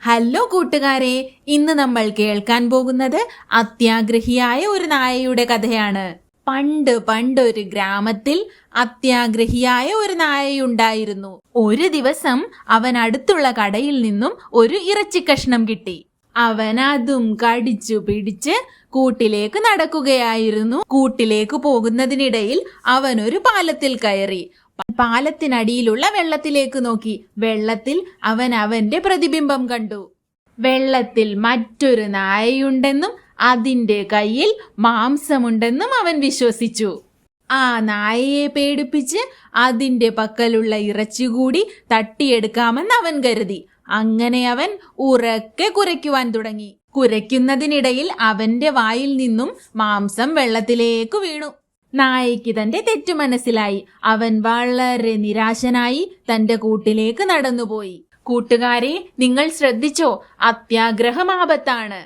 Hello കൂട്ടുകാരെ, ഇന്ന് നമ്മൾ കേൾക്കാൻ പോകുന്നത് അത്യാഗ്രഹിയായ ഒരു നായയുടെ കഥയാണ്. പണ്ടൊരു ഗ്രാമത്തിൽ അത്യാഗ്രഹിയായ ഒരു നായയുണ്ടായിരുന്നു. ഒരു ദിവസം അവൻ അടുത്തുള്ള കടയിൽ നിന്നും ഒരു ഇറച്ചി കഷ്ണം കിട്ടി. അവൻ അതും കടിച്ചു പിടിച്ച് കൂട്ടിലേക്ക് നടക്കുകയായിരുന്നു. കൂട്ടിലേക്ക് പോകുന്നതിനിടയിൽ അവൻ ഒരു പാലത്തിൽ കയറി. പാലത്തിനടിയിലുള്ള വെള്ളത്തിലേക്ക് നോക്കി. വെള്ളത്തിൽ അവൻ അവന്റെ പ്രതിബിംബം കണ്ടു. വെള്ളത്തിൽ മറ്റൊരു നായയുണ്ടെന്നും അതിന്റെ കയ്യിൽ മാംസമുണ്ടെന്നും അവൻ വിശ്വസിച്ചു. ആ നായയെ പേടിപ്പിച്ച് അതിന്റെ പക്കലുള്ള ഇറച്ചി കൂടി തട്ടിയെടുക്കാമെന്ന് അവൻ കരുതി. അങ്ങനെ അവൻ ഉറക്കെ കുരയ്ക്കുവാൻ തുടങ്ങി. കുരയ്ക്കുന്നതിനിടയിൽ അവന്റെ വായിൽ നിന്നും മാംസം വെള്ളത്തിലേക്ക് വീണു. നായയ്ക്ക് തന്റെ തെറ്റു മനസ്സിലായി. അവൻ വളരെ നിരാശനായി തന്റെ കൂട്ടിലേക്ക് നടന്നുപോയി. കൂട്ടുകാരെ, നിങ്ങൾ ശ്രദ്ധിച്ചോ? അത്യാഗ്രഹം ആപത്താണ്.